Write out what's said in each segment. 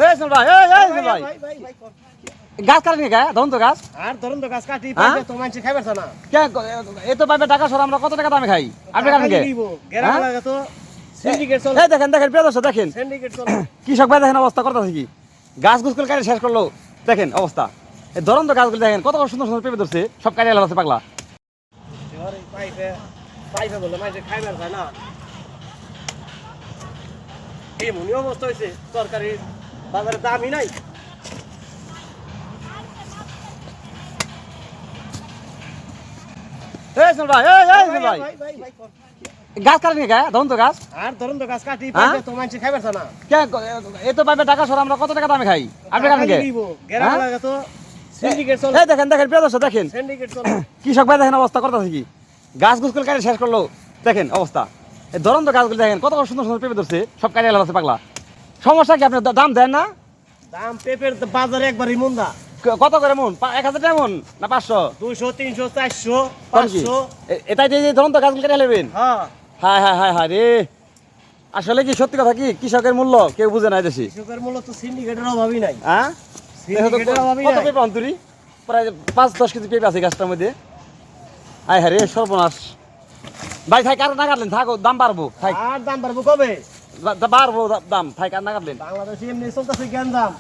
এই শোন ভাই, শোন ভাই। গাছ কাটেন কে ধরুন তো গাছ? আর ধরুন তো গাছ কাটি পাইবে তো মানুষ খাইবার না। কে এ তো পাইবে টাকা সর আমরা কত টাকা দামে খাই? আপনি কাটেন কে? গ্রাম লাগে তো সিন্ডিকেট চলে। এই দেখেন প্রিয় দর্শক দেখেন। সিন্ডিকেট চলে। কৃষক ভাই দেখেন অবস্থা করতেছে কি? গাছ গুছগুলো কাটে শেষ করলো। দেখেন অবস্থা। এই ধরুন তো গাছগুলো দেখেন কত সুন্দর সুন্দর পেঁপে ধরছে। সব কাটিয়ে আলাদা পাগলা। এবারে পাইবে বলে মানুষ খাইবার যায় না। এমনই অবস্থা হয়েছে তরকারি বাজারে দামই নাই। এই শোন ভাই, শোন ভাই। গাছ কাটেন কে ধরুন তো গাছ? আর ধরুন তো গাছ কাটি পাইবে তো মানুষ খাইবার না। কে এ তো পাইবে টাকা সর আমরা কত টাকা দামে খাই? আপনি কাটেন কে? গ্রাম লাগে তো সিন্ডিকেট চলে। এই দেখেন প্রিয় দর্শক দেখেন। সিন্ডিকেট চলে। কৃষক ভাই দেখেন অবস্থা করতেছে কি? গাছ গুছগুলো কাটে শেষ করলো। দেখেন অবস্থা। এই ধরুন তো গাছগুলো দেখেন কত সুন্দর সুন্দর পেঁপে ধরছে। সব কাটিয়ে আলাদা পাগলা। সমস্যা কি আপনি দাম দেন না? দাম পেঁপের বাজারে একবারই মন্দা। কত করে মন? 1000 টাকা মন না 500? 200 300 400 500। এটাই যে ধরুন তো গাছগুলো কেটে নেবেন। হ্যাঁ হায় রে। আসলে কি সত্যি কথা কি কৃষকের মূল্য কেউ বুঝে নাই দেশে? কৃষকের মূল্য তো সিন্ডিকেটের অভাবই নাই। হ্যাঁ সিন্ডিকেটের অভাবই কত নাই। পেঁপে অন্তরি? প্রায় 5-10 কেজি পেঁপে আছে গাছটার মধ্যে। আয় হ্যাঁ রে সর্বনাশ। ভাই থাক আর না কাটলেন থাকো দাম বাড়বো থাক আর দাম বাড়বো কবে? বাড়বো দাম থাক আর না কাটলেন। বাংলাদেশে এমনি চলতেছে জ্ঞানদাম।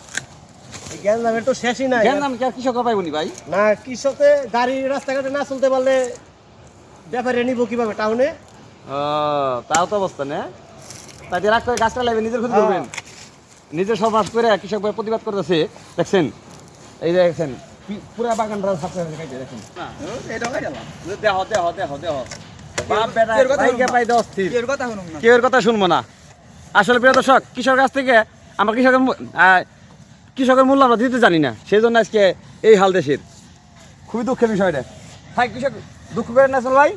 এই জ্ঞানদামের তো শেষই নাই। কেন দাম কি আর কৃষকরা পাইবনি ভাই? না কৃষকে গাড়ি রাস্তাঘাটে না চলতে পারলে ব্যাপারে নিব কিভাবে টাউনে? ও তাও তো অবস্থা না। তাই দিয়ে রাগ করে গাছটা লাগবে নিজের ক্ষতি করবেন। নিজের সমাজ করে কৃষক ভাই প্রতিবাদ করতেছে দেখছেন। এই যে দেখছেন পুরা বাগানটা সাথে কাটে দেখেন। দেহ বাপ বেটা ভাইকে পাই দে অস্থির। কেউ এর কথা শুনবো না। আসলে প্রিয় দর্শক কৃষকের কাছ থেকে আমরা কৃষকের মূল্য আমরা দিতে জানি না, সেই জন্য আজকে এই হাল দেশের। খুবই দুঃখের বিষয়টা। ভাই কৃষক দুঃখ করেন না ভাই,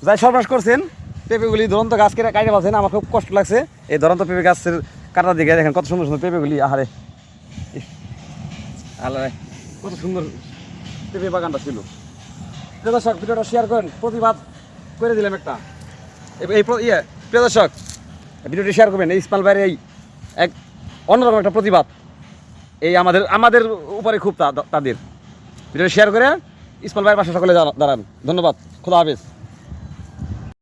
যাই সর্বনাশ করছেন পেঁপেগুলি ধরন্ত গাছ কেটে কাটে পাচ্ছেন। আমার খুব কষ্ট লাগছে এই ধরন্ত পেঁপে গাছের কাটার দিকে। দেখেন কত সুন্দর সুন্দর পেঁপেগুলি। আহারে আল্লাহ কত সুন্দর পেঁপে বাগানটা ছিল। প্রিয় দর্শক ভিডিওটা শেয়ার করেন, প্রতিবাদ করে দিলাম একটা। এই প্রিয় দর্শক ভিডিওটি শেয়ার করবেন। এই ইসমাইল ভাইয়ের এই এক অন্যরকম একটা প্রতিবাদ, এই আমাদের উপরে খুব তাদের। ভিডিওটি শেয়ার করে ইসমাইল ভাইয়ের পাশে সকলে দাঁড়ান। ধন্যবাদ। খোদা হাফেজ।